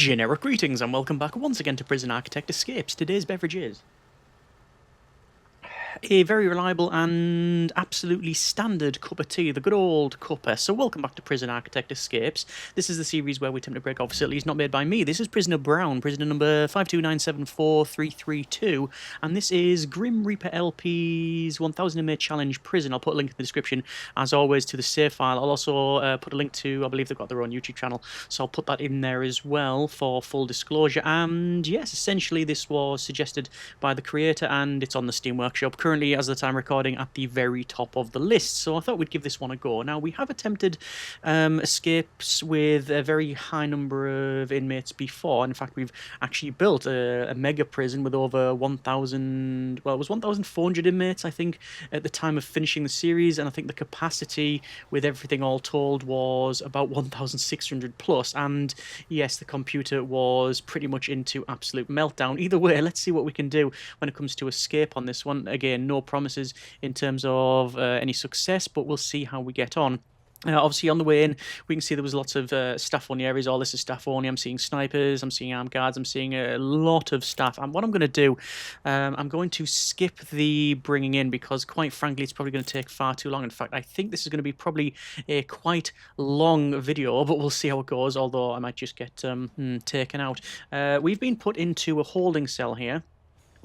Generic greetings and welcome back once again to Prison Architect Escapes. Today's beverage is a very reliable and absolutely standard cup of tea, the good old cuppa. So welcome back to Prison Architect Escapes. This is the series where we attempt to break out facilities not made by me. This is Prisoner Brown, prisoner number 529743332, and this is Grim Reaper LP's 1000 inmate challenge prison. I'll put a link in the description, as always, to the save file. I'll also put a link to, I believe they've got their own YouTube channel, so I'll put that in there as well for full disclosure. And yes, essentially this was suggested by the creator and it's on the Steam Workshop. Currently, as of the time recording, at the very top of the list, so I thought we'd give this one a go. Now, we have attempted escapes with a very high number of inmates before. In fact, we've actually built a mega prison with over 1,000, well, it was 1,400 inmates, I think, at the time of finishing the series, and I think the capacity, with everything all told, was about 1,600 plus, and yes, the computer was pretty much into absolute meltdown. Either way, let's see what we can do when it comes to escape on this one. Again, no promises in terms of any success, but we'll see how we get on. Obviously, on the way in, we can see there was lots of staff-only areas. All this is staff-only. I'm seeing snipers, I'm seeing armed guards, I'm seeing a lot of staff. And what I'm going to do, I'm going to skip the bringing in because, quite frankly, it's probably going to take far too long. In fact, I think this is going to be probably a quite long video, but we'll see how it goes, although I might just get taken out. We've been put into a holding cell here.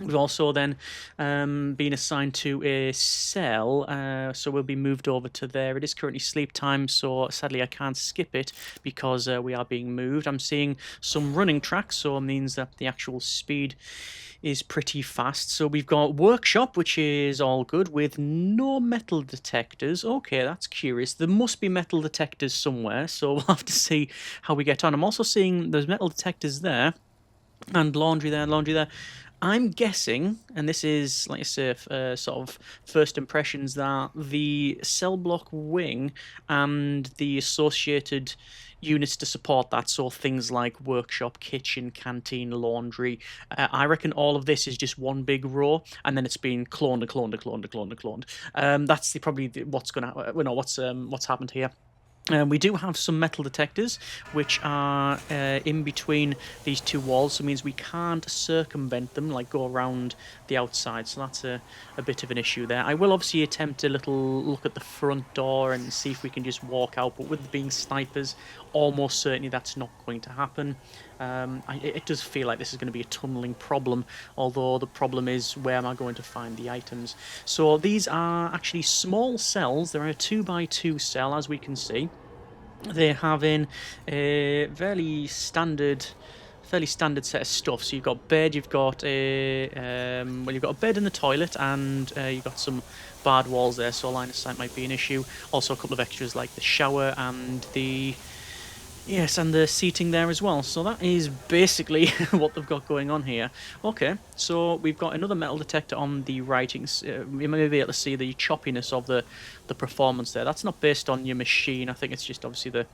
We've also then been assigned to a cell, so we'll be moved over to there. It is currently sleep time, so sadly I can't skip it because we are being moved. I'm seeing some running tracks, so it means that the actual speed is pretty fast. So we've got workshop, which is all good, with no metal detectors. Okay, that's curious. There must be metal detectors somewhere, so we'll have to see how we get on. I'm also seeing there's metal detectors there, and laundry there, and laundry there. I'm guessing, and this is, like I say, sort of first impressions, that the cell block wing and the associated units to support that, so things like workshop, kitchen, canteen, laundry, I reckon all of this is just one big row, and then it's been cloned and cloned and cloned and cloned and cloned. That's what's going to, what's happened here. We do have some metal detectors, which are in between these two walls, so it means we can't circumvent them, like go around the outside, so that's a bit of an issue there. I will obviously attempt a little look at the front door and see if we can just walk out, but with there being snipers, almost certainly that's not going to happen. It does feel like this is going to be a tunneling problem, although the problem is, where am I going to find the items? So these are actually small cells. They're a 2x2 cell, as we can see. They're having a fairly standard set of stuff. So you've got bed, you've got you've got a bed in the toilet, and you've got some barred walls there, so line of sight might be an issue. Also a couple of extras like the shower and the seating there as well. So that is basically what they've got going on here. Okay, so we've got another metal detector on the right. You may be able to see the choppiness of the performance there. That's not based on your machine. I think it's just obviously the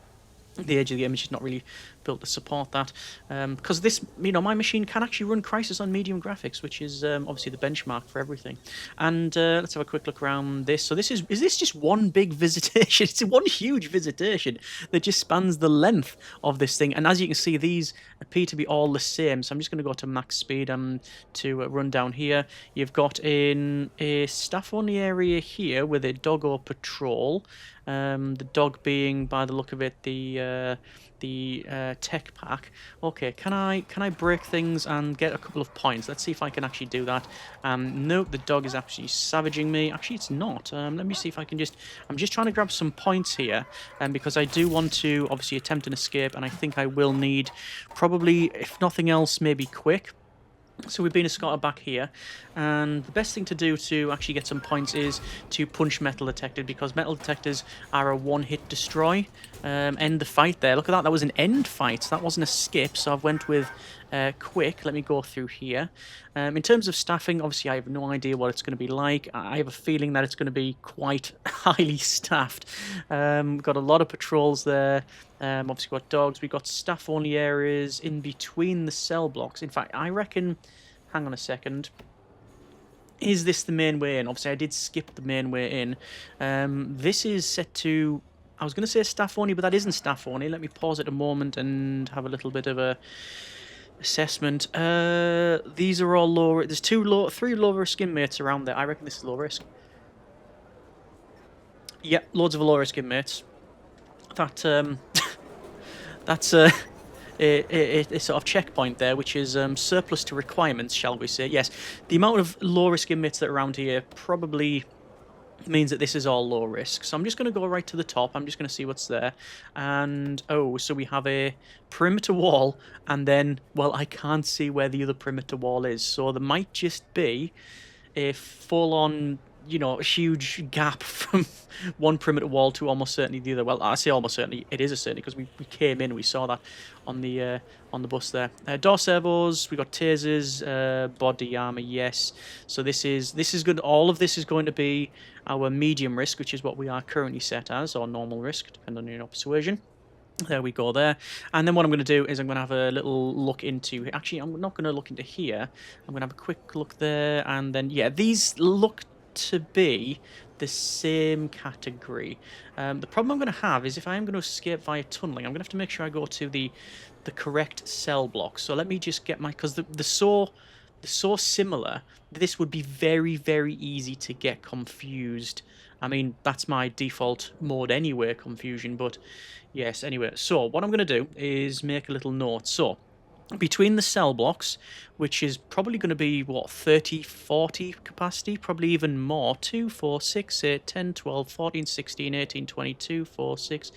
edge of the image is not really built to support that, because this, my machine can actually run Crysis on medium graphics, which is obviously the benchmark for everything. And let's have a quick look around this. So is this just one big visitation? It's one huge visitation that just spans the length of this thing, and as you can see, these appear to be all the same. So I'm just going to go to max speed and to run down here. You've got in a staff-only area here with a doggo patrol. The dog being, by the look of it, the tech pack. Okay, can I break things and get a couple of points? Let's see if I can actually do that. Nope, the dog is absolutely savaging me. Actually, it's not. Let me see if I can I'm just trying to grab some points here, because I do want to obviously attempt an escape, and I think I will need, probably, if nothing else, maybe quick. So we've been escorted back here, and the best thing to do to actually get some points is to punch metal detector, because metal detectors are a one-hit destroy. End the fight there. Look at that. That was an end fight. That wasn't a skip, so I've went with quick. Let me go through here. In terms of staffing, obviously I have no idea what it's going to be like. I have a feeling that it's going to be quite highly staffed. We've got a lot of patrols there. Obviously we've got dogs. We've got staff-only areas in between the cell blocks. In fact, I reckon... Hang on a second. Is this the main way in? Obviously, I did skip the main way in. This is set to I was going to say staff only, but that isn't staff only. Let me pause it a moment and have a little bit of a assessment. These are all low. There's three low risk inmates around there. I reckon this is low risk. Yep, loads of low risk inmates. That that's a sort of checkpoint there, which is surplus to requirements, shall we say? Yes, the amount of low risk inmates that are around here probably means that this is all low risk. So I'm just going to go right to the top. I'm just going to see what's there. And, oh, so we have a perimeter wall. And then, well, I can't see where the other perimeter wall is. So there might just be a full-on, you know, huge gap from one perimeter wall to almost certainly the other. Well, I say almost certainly. It is a certainty because we came in. We saw that on the bus there. Door servos. We got tasers. Body armor. Yes. So this is good. All of this is going to be our medium risk, which is what we are currently set as, or normal risk, depending on your persuasion. There we go there. And then what I'm going to do is I'm going to have a little look into... Actually, I'm not going to look into here. I'm going to have a quick look there. And then, yeah, these look to be the same category. The problem I'm going to have is if I am going to escape via tunneling, I'm going to have to make sure I go to the correct cell block. So let me just get my... Because they're so similar, this would be very, very easy to get confused. I mean, that's my default mode anyway, confusion, but yes, anyway. So what I'm going to do is make a little note. So between the cell blocks, which is probably going to be, what, 30, 40 capacity, probably even more, 2, 4, 6, 8, 10, 12, 14, 16, 18, 22, 4, 6...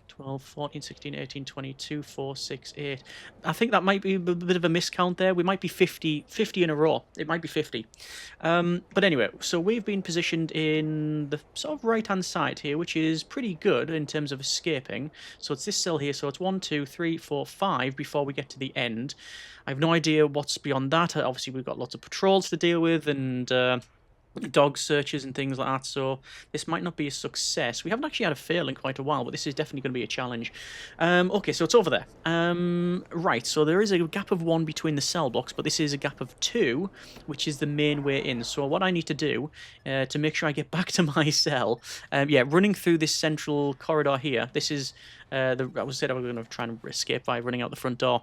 12, 14, 16, 18, 22, 4, 6, 8. I think that might be a bit of a miscount there. We might be 50 in a row. It might be 50. But anyway, so we've been positioned in the sort of right-hand side here, which is pretty good in terms of escaping. So it's this cell here. So it's 1, 2, 3, 4, 5 before we get to the end. I have no idea what's beyond that. Obviously, we've got lots of patrols to deal with and... dog searches and things like that, so this might not be a success. We haven't actually had a fail in quite a while, but this is definitely going to be a challenge. Okay, so it's over there. Right, so there is a gap of 1 between the cell blocks, but this is a gap of 2, which is the main way in. So what I need to do to make sure I get back to my cell, yeah, running through this central corridor here, this is, I said I was going to try and escape by running out the front door.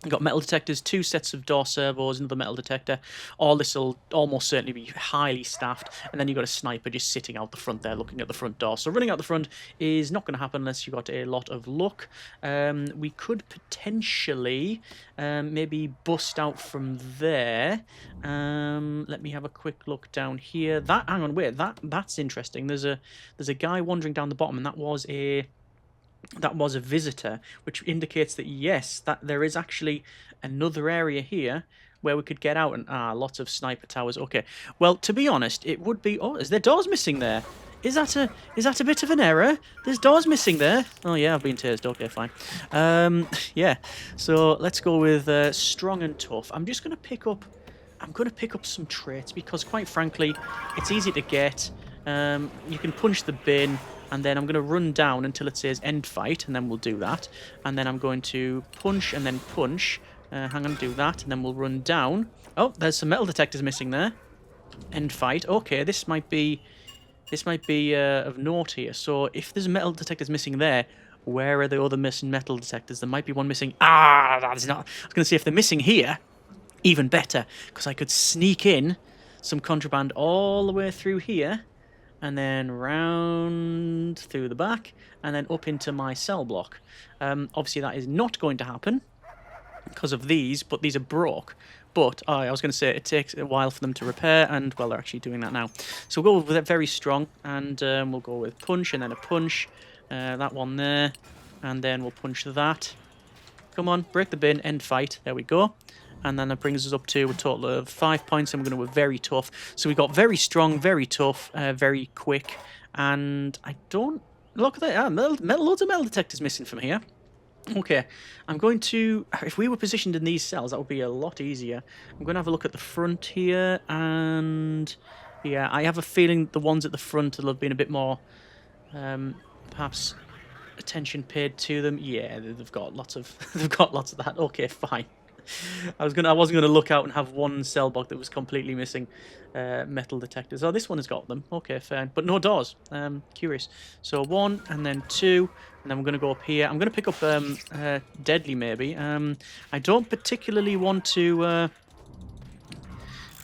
We've got metal detectors, 2 sets of door servos, another metal detector. All this will almost certainly be highly staffed. And then you've got a sniper just sitting out the front there looking at the front door. So running out the front is not going to happen unless you've got a lot of luck. We could potentially maybe bust out from there. Let me have a quick look down here. Hang on, wait, that's interesting. There's a guy wandering down the bottom, and that was a visitor, which indicates that yes, that there is actually another area here where we could get out. And lots of sniper towers. Okay, well, to be honest, it would be... Oh, is there doors missing there? Is that a bit of an error? There's doors missing there. Oh yeah, I've been tased. Okay, fine. Yeah, so let's go with strong and tough. I'm going to pick up some traits because, quite frankly, it's easy to get. You can punch the bin. And then I'm going to run down until it says end fight, and then we'll do that. And then I'm going to punch and then punch. Hang on, do that, and then we'll run down. Oh, there's some metal detectors missing there. End fight. Okay, this might be of note here. So if there's metal detectors missing there, where are the other missing metal detectors? There might be one missing. That's not. I was going to say if they're missing here, even better, because I could sneak in some contraband all the way through here. And then round through the back, and then up into my cell block. Obviously, that is not going to happen because of these, but these are broke. But I was going to say it takes a while for them to repair, and, well, they're actually doing that now. So we'll go with it very strong, and we'll go with punch, and then a punch. That one there, and then we'll punch that. Come on, break the bin, end fight. There we go. And then that brings us up to a total of 5 points, and we're going to go very tough. So we got very strong, very tough, very quick, and I don't... Look at that, loads of metal detectors missing from here. Okay, I'm going to... If we were positioned in these cells, that would be a lot easier. I'm going to have a look at the front here, and... Yeah, I have a feeling the ones at the front will have been a bit more, perhaps, attention paid to them. Yeah, they've got lots of... they've got lots of that. Okay, fine. I wasn't gonna look out and have one cell block that was completely missing metal detectors. Oh, this one has got them. Okay, fair, but no doors. Curious. So 1 and then 2, and then we're gonna go up here. I'm gonna pick up deadly maybe. I don't particularly want to.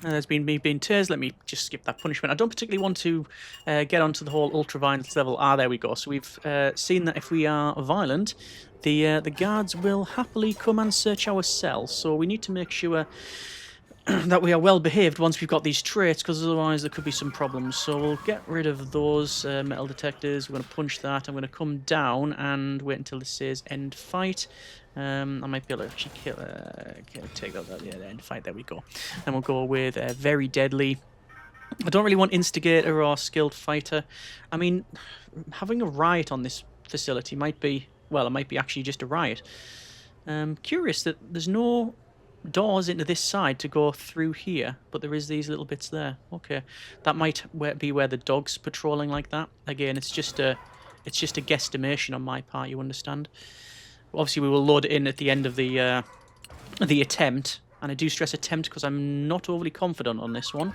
There's been me being tased. Let me just skip that punishment. I don't particularly want to get onto the whole ultra-violence level. Ah, there we go. So we've seen that if we are violent, the guards will happily come and search our cell. So we need to make sure that we are well behaved once we've got these traits, because otherwise there could be some problems. So we'll get rid of those metal detectors. We're going to punch that. I'm going to come down and wait until this says end fight. I might be able to actually take those out. Yeah, the end fight. There we go. And we'll go with very deadly. I don't really want instigator or skilled fighter. I mean, having a riot on this facility might be, well, it might be actually just a riot. Curious that there's no doors into this side to go through here, but there is these little bits there. Okay, that might be where the dog's patrolling like that. Again, it's just a guesstimation on my part. You understand? Obviously, we will load it in at the end of the attempt, and I do stress attempt because I'm not overly confident on this one.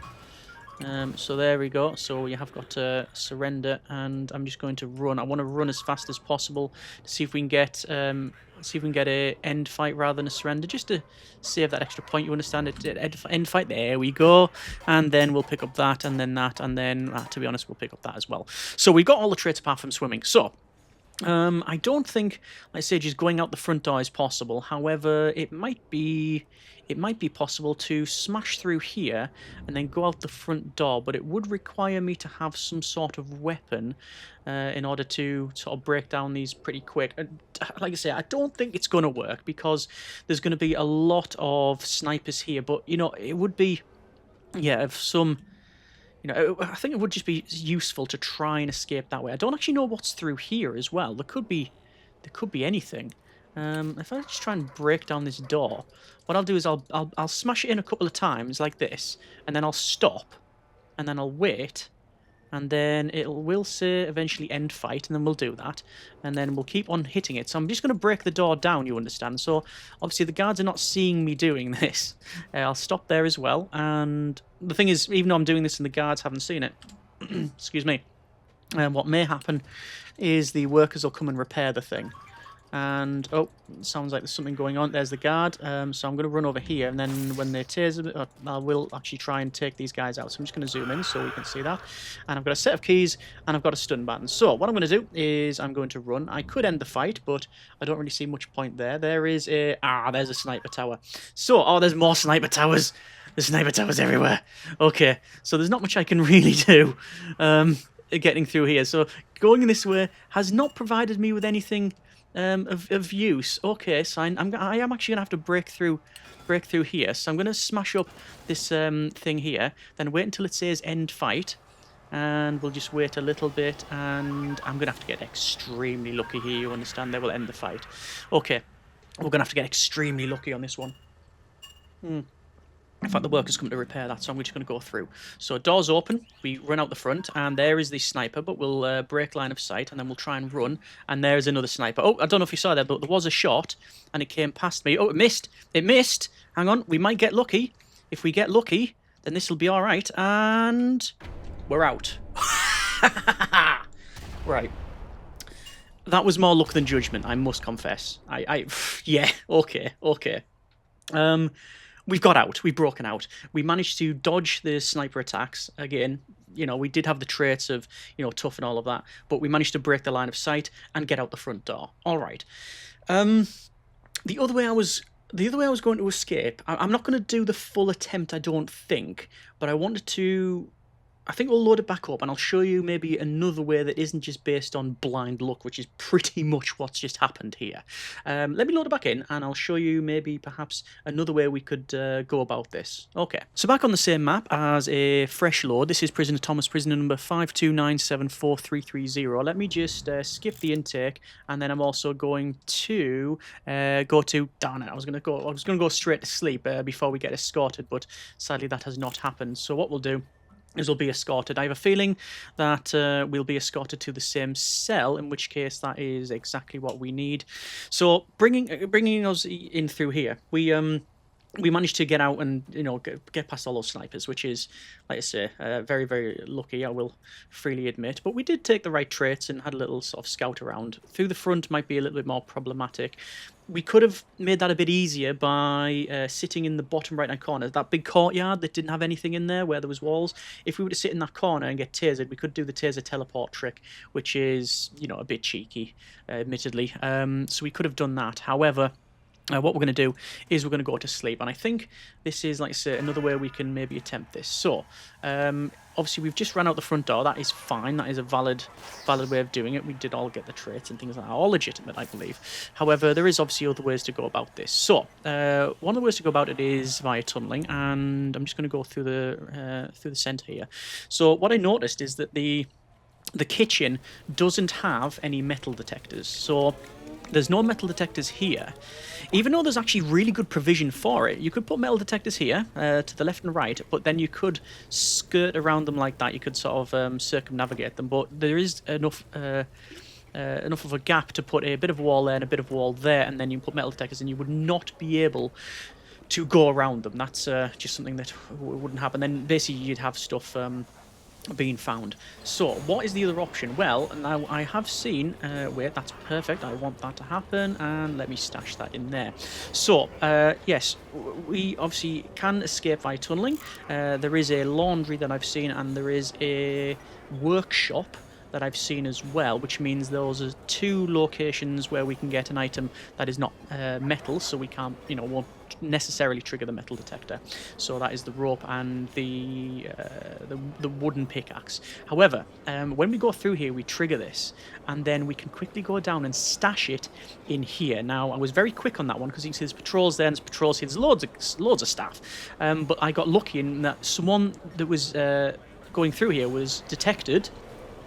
So there we go. So you have got to surrender, and I'm just going to run. I want to run as fast as possible to see if we can get a end fight rather than a surrender, just to save that extra point. You understand it? End fight. There we go. And then we'll pick up that, and then that, and then to be honest, we'll pick up that as well. So we got all the traits apart from swimming. So. I don't think, let's say, just going out the front door is possible. However, it might be possible to smash through here and then go out the front door, but it would require me to have some sort of weapon in order to sort of break down these pretty quick. Like I say, I don't think it's going to work because there's going to be a lot of snipers here, but, you know, it would be, yeah, of some... You know, I think it would just be useful to try and escape that way. I don't actually know what's through here as well. There could be anything. If I just try and break down this door, what I'll do is I'll smash it in a couple of times like this, and then I'll stop, and then I'll wait, and then will say eventually end fight, and then we'll do that, and then we'll keep on hitting it. So I'm just going to break the door down, you understand? So obviously the guards are not seeing me doing this. I'll stop there as well, and the thing is, even though I'm doing this and the guards haven't seen it, excuse me, what may happen is the workers will come and repair the thing. And, oh, sounds like there's something going on. There's the guard. So I'm going to run over here, and then when they taser, I will actually try and take these guys out. So I'm just going to zoom in so we can see that. And I've got a set of keys, and I've got a stun button. So what I'm going to do is I'm going to run. I could end the fight, but I don't really see much point there. There is a... there's a sniper tower. So, there's more sniper towers. There's sniper towers everywhere. Okay, so there's not much I can really do getting through here. So going this way has not provided me with anything... of use. Okay, so I am actually gonna have to break through here. So I'm gonna smash up this thing here, then wait until it says end fight, and we'll just wait a little bit, and I'm gonna have to get extremely lucky here. You understand? They will end the fight. Okay, we're gonna have to get extremely lucky on this one. In fact, the workers come to repair that, so I'm just going to go through. So doors open, we run out the front, and there is the sniper, but we'll break line of sight, and then we'll try and run, and there's another sniper. Oh, I don't know if you saw that, but there was a shot, and it came past me. Oh, it missed! It missed! Hang on, we might get lucky. If we get lucky, then this will be all right, and we're out. Right. That was more luck than judgment, I must confess. Yeah, okay. We've got out. We've broken out. We managed to dodge the sniper attacks. Again, you know, we did have the traits of, you know, tough and all of that, but we managed to break the line of sight and get out the front door. All right. The other way I was going to escape, I'm not going to do the full attempt, I don't think, but I wanted to... I think we'll load it back up, and I'll show you maybe another way that isn't just based on blind luck, which is pretty much what's just happened here. Let me load it back in, and I'll show you maybe perhaps another way we could go about this. Okay, so back on the same map as a fresh load. This is Prisoner Thomas, prisoner number 529743330. Let me just skip the intake, and then I'm also going to go to... Darn it, I was going to go straight to sleep before we get escorted, but sadly that has not happened. So what we'll do is we'll be escorted. I have a feeling that we'll be escorted to the same cell, in which case that is exactly what we need. So bringing us in through here, we we managed to get out and, you know, get past all those snipers, which is, like I say, very, very lucky, I will freely admit. But we did take the right traits and had a little sort of scout around. Through the front might be a little bit more problematic. We could have made that a bit easier by sitting in the bottom right-hand corner. That big courtyard that didn't have anything in there where there was walls. If we were to sit in that corner and get tasered, we could do the taser teleport trick, which is, you know, a bit cheeky, admittedly. So we could have done that. However, what we're going to do is we're going to go to sleep, and I think this is, like I say, another way we can maybe attempt this. So, obviously we've just run out the front door. That is fine. That is a valid way of doing it. We did all get the traits and things like that, all legitimate, I believe. However, there is obviously other ways to go about this. So, one of the ways to go about it is via tunneling, and I'm just going to go through the centre here. So, what I noticed is that the kitchen doesn't have any metal detectors. So there's no metal detectors here, even though there's actually really good provision for it. You could put metal detectors here to the left and right, but then you could skirt around them like that. You could sort of circumnavigate them, but there is enough of a gap to put a bit of wall there and a bit of wall there, and then you put metal detectors, and you would not be able to go around them. That's just something that wouldn't happen. Then basically you'd have stuff being found. So what is the other option? Well, now I have seen wait, that's perfect, I want that to happen, and let me stash that in there. So yes, we obviously can escape via tunneling. There is a laundry that I've seen, and there is a workshop that I've seen as well, which means those are two locations where we can get an item that is not metal, so we can't, you know, won't necessarily trigger the metal detector. So that is the rope and the wooden pickaxe. However, when we go through here, we trigger this, and then we can quickly go down and stash it in here. Now, I was very quick on that one because you can see there's patrols there, and there's patrols here. There's loads of staff, but I got lucky in that someone that was going through here was detected,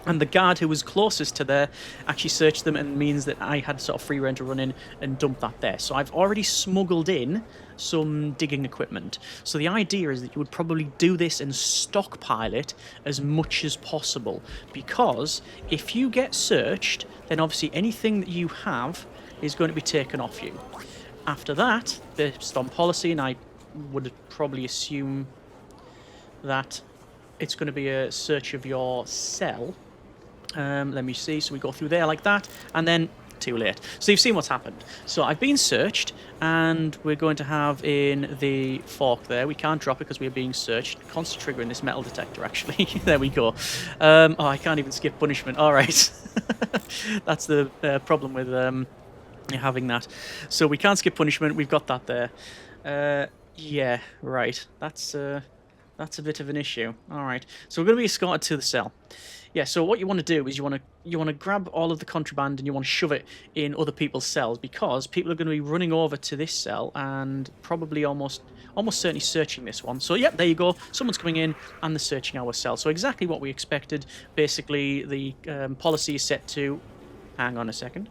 and the guard who was closest to there actually searched them, and means that I had sort of free rein to run in and dump that there. So I've already smuggled in some digging equipment. So the idea is that you would probably do this and stockpile it as much as possible, because if you get searched, then obviously anything that you have is going to be taken off you. After that, based on policy, and I would probably assume that it's going to be a search of your cell. Let me see. So we go through there like that, and then too late. So you've seen what's happened. So I've been searched, and we're going to have in the fork there. We can't drop it because we're being searched. Constant triggering this metal detector, actually. There we go. Oh, I can't even skip punishment. All right. That's the problem with having that. So we can't skip punishment. We've got that there. Yeah, right. That's a bit of an issue. All right. So we're going to be escorted to the cell. Yeah, so what you want to do is you want to grab all of the contraband and you want to shove it in other people's cells, because people are going to be running over to this cell and probably almost certainly searching this one. So, yep, there you go. Someone's coming in and they're searching our cell. So exactly what we expected. Basically, the policy is set to... Hang on a second.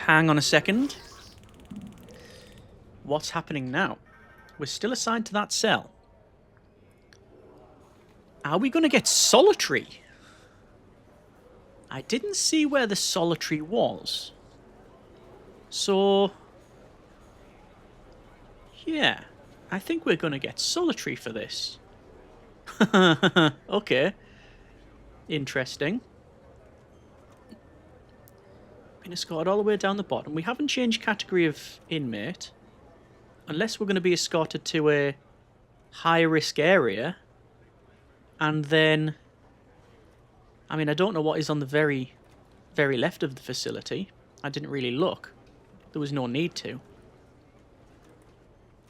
Hang on a second. What's happening now? We're still assigned to that cell. Are we going to get solitary? I didn't see where the solitary was. So, yeah, I think we're going to get solitary for this. Okay. Interesting. Been escorted all the way down the bottom. We haven't changed category of inmate. Unless we're going to be escorted to a high-risk area. And then, I mean, I don't know what is on the very, very left of the facility. I didn't really look. There was no need to.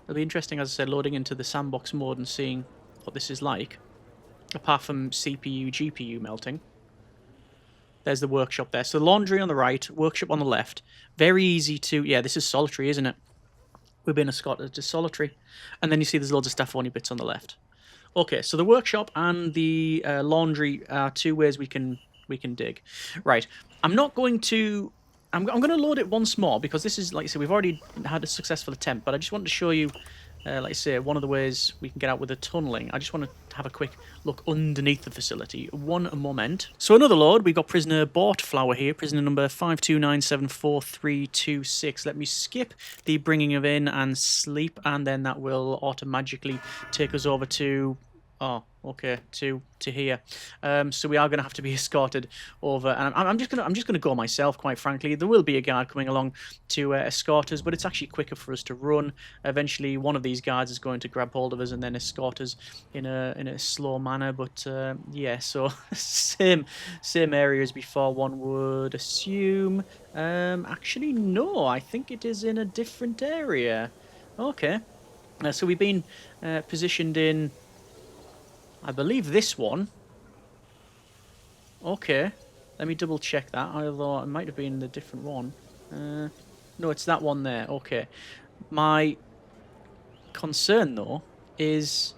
It'll be interesting, as I said, loading into the sandbox mode and seeing what this is like. Apart from CPU, GPU melting. There's the workshop there. So laundry on the right, workshop on the left. Very easy to... Yeah, this is solitary, isn't it? We're being escorted to solitary. And then you see there's loads of staff-only bits on the left. Okay, so the workshop and the laundry are two ways we can dig. Right, I'm not going to... I'm going to load it once more, because this is, like I said, we've already had a successful attempt, but I just wanted to show you like I say, one of the ways we can get out with the tunneling. I just want to have a quick look underneath the facility. One moment. So another load. We've got prisoner Bort Flower here. Prisoner number 529743326. Let me skip the bringing of in and sleep, and then that will automatically take us over to... Oh, okay, to here. So we are going to have to be escorted over, and I'm just gonna go myself. Quite frankly, there will be a guard coming along to escort us, but it's actually quicker for us to run. Eventually, one of these guards is going to grab hold of us and then escort us in a slow manner. But yeah, so same area as before. One would assume. Actually, no, I think it is in a different area. Okay, so we've been positioned in, I believe, this one. Okay, let me double check that, although it might have been the different one. No, it's that one there. Okay. My concern, though, is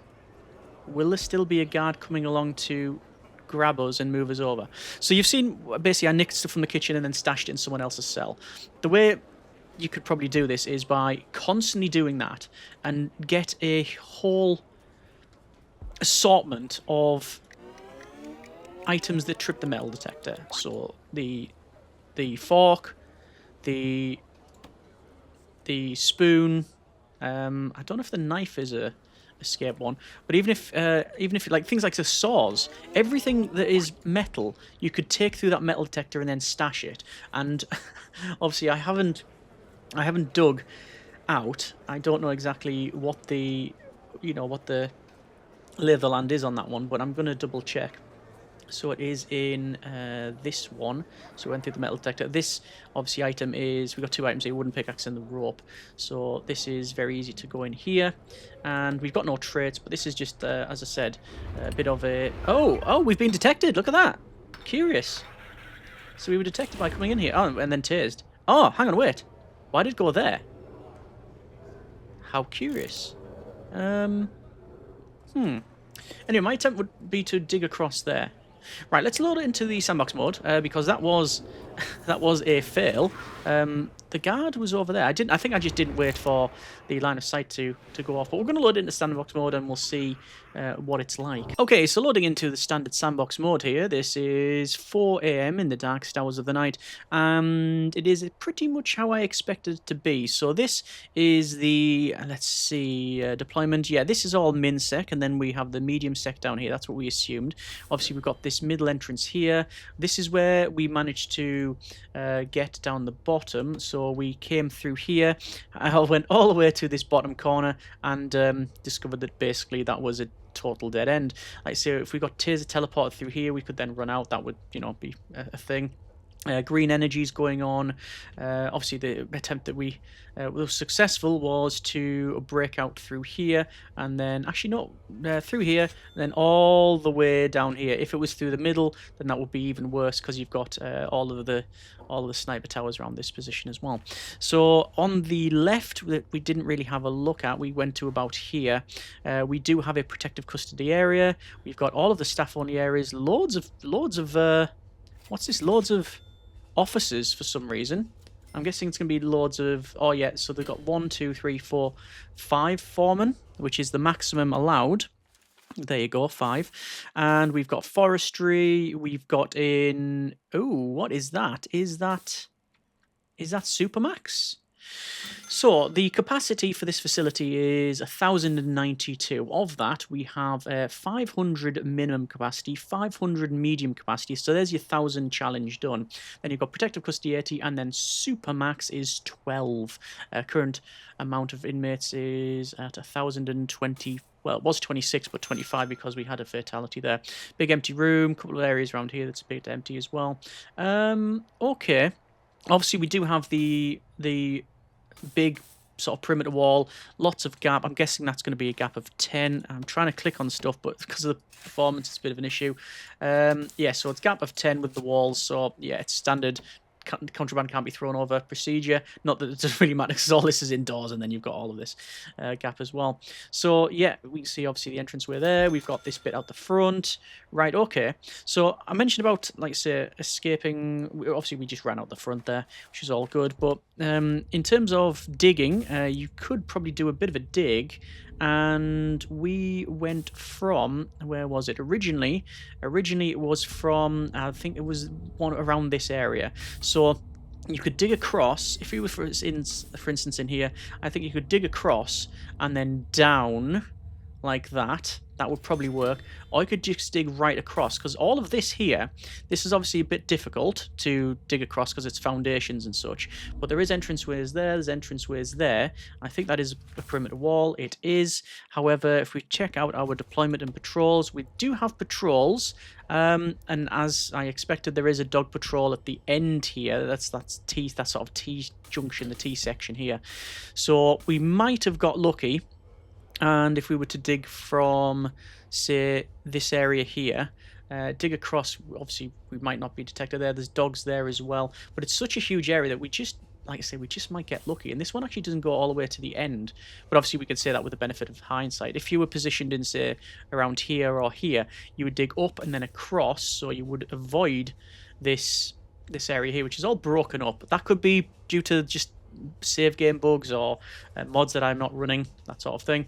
will there still be a guard coming along to grab us and move us over? So you've seen, basically, I nicked stuff from the kitchen and then stashed it in someone else's cell. The way you could probably do this is by constantly doing that and get a whole assortment of items that trip the metal detector. So the fork, the spoon. I don't know if the knife is a escape one, but even if like things like the saws, everything that is metal, you could take through that metal detector and then stash it. And obviously, I haven't dug out. I don't know exactly what the lay of the land is on that one, but I'm going to double check. So it is in this one. So we went through the metal detector. This, obviously, item is... We've got two items here, wooden pickaxe and the rope. So this is very easy to go in here. And we've got no traits, but this is just, as I said, a bit of a... Oh, we've been detected. Look at that. Curious. So we were detected by coming in here. Oh, and then tased. Oh, hang on, wait. Why did it go there? How curious. Anyway, my attempt would be to dig across there. Right, let's load it into the sandbox mode, because that was a fail. The guard was over there. I think I just didn't wait for the line of sight to go off. But we're going to load it into sandbox mode and we'll see what it's like. Okay, so loading into the standard sandbox mode here. This is 4 AM in the darkest hours of the night, and it is pretty much how I expected it to be. So this is the, let's see, deployment. Yeah, this is all min sec, and then we have the medium sec down here. That's what we assumed. Obviously, we've got this middle entrance here. This is where we managed to get down the bottom. So we came through here. I went all the way to this bottom corner and discovered that basically that was a total dead end. Like, so if we got taser teleported through here, we could then run out. That would, be a thing. Green energies going on. Obviously, the attempt that we was successful was to break out through here, and then actually no, through here, and then all the way down here. If it was through the middle, then that would be even worse because you've got all of the sniper towers around this position as well. So on the left, that we didn't really have a look at. We went to about here. We do have a protective custody area. We've got all of the staff-only areas. Loads of what's this? Loads of officers for some reason. I'm guessing it's going to be loads of... Oh, yeah, so they've got 1, 2, 3, 4, 5 foremen, which is the maximum allowed. There you go, 5. And we've got forestry. We've got in... Oh, what is that? Is that Supermax? So the capacity for this facility is 1,092. Of that, we have 500 minimum capacity, 500 medium capacity. So there's your 1,000 challenge done. Then you've got protective custody 80, and then Supermax is 12. Current amount of inmates is at 1,020. Well, it was 26, but 25 because we had a fatality there. Big empty room, couple of areas around here that's a bit empty as well. Okay. Obviously, we do have the big sort of perimeter wall, lots of gap. I'm guessing that's going to be a gap of 10. I'm trying to click on stuff, but because of the performance, it's a bit of an issue. Yeah, so it's gap of 10 with the walls. So, yeah, it's standard contraband can't be thrown over procedure. Not that it doesn't really matter because all this is indoors, and then you've got all of this gap as well. So yeah, we can see obviously the entranceway there. We've got this bit out the front. Right, okay. So I mentioned about, like, say, escaping. Obviously, we just ran out the front there, which is all good. But in terms of digging, you could probably do a bit of a dig. And we went from, where was it originally? Originally, it was from, I think it was one around this area. So you could dig across. If you were, for instance, in here, I think you could dig across and then down like that. That would probably work. Or I could just dig right across, because all of this here, this is obviously a bit difficult to dig across because it's foundations and such. But there is entranceways there, there's entranceways there. I think that is a perimeter wall. It is. However, if we check out our deployment and patrols, we do have patrols. And as I expected, there is a dog patrol at the end here. That's T, that sort of T junction, the T section here. So we might have got lucky. And if we were to dig from, say, this area here, dig across, obviously we might not be detected there. There's dogs there as well. But it's such a huge area that we just, like I say, we just might get lucky. And this one actually doesn't go all the way to the end. But obviously we could say that with the benefit of hindsight. If you were positioned in, say, around here or here, you would dig up and then across, so you would avoid this area here, which is all broken up. That could be due to just save game bugs or mods that I'm not running, that sort of thing.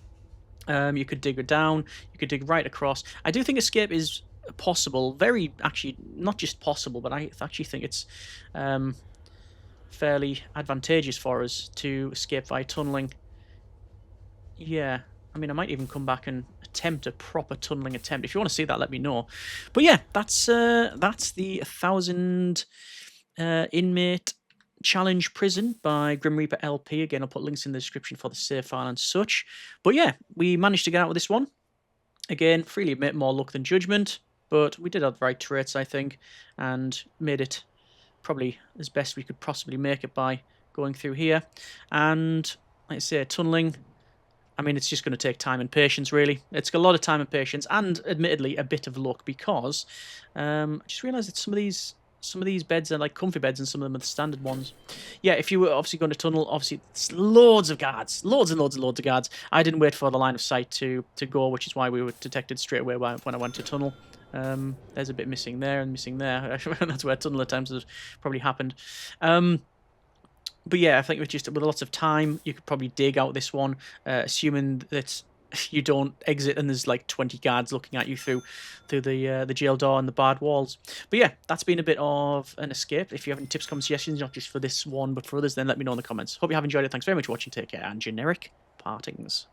You could dig it down, you could dig right across. I do think escape is possible, very, actually, not just possible, but I actually think it's fairly advantageous for us to escape via tunneling. Yeah, I mean, I might even come back and attempt a proper tunneling attempt. If you want to see that, let me know. But yeah, that's the 1,000 inmate challenge prison by Grim Reaper LP. Again, I'll put links in the description for the save file and such. But yeah, we managed to get out with this one. Again, freely admit, more luck than judgment, but we did have the right traits, I think, and made it probably as best we could possibly make it by going through here. And like I say, tunneling, I mean, it's just going to take time and patience, really. It's got a lot of time and patience, and admittedly a bit of luck, because I just realised that some of these beds are like comfy beds, and some of them are the standard ones. Yeah, if you were obviously going to tunnel, obviously it's loads of guards, loads and loads and loads of guards. I didn't wait for the line of sight to go, which is why we were detected straight away when I went to tunnel. There's a bit missing there and missing there. That's where tunnel attempts have probably happened. But yeah, I think with lots of time, you could probably dig out this one, assuming that you don't exit and there's like 20 guards looking at you through the jail door and the barred walls. But yeah, that's been a bit of an escape. If you have any tips, comments, suggestions, not just for this one but for others, then let me know in the comments. Hope you have enjoyed it. Thanks very much for watching. Take care, and generic partings.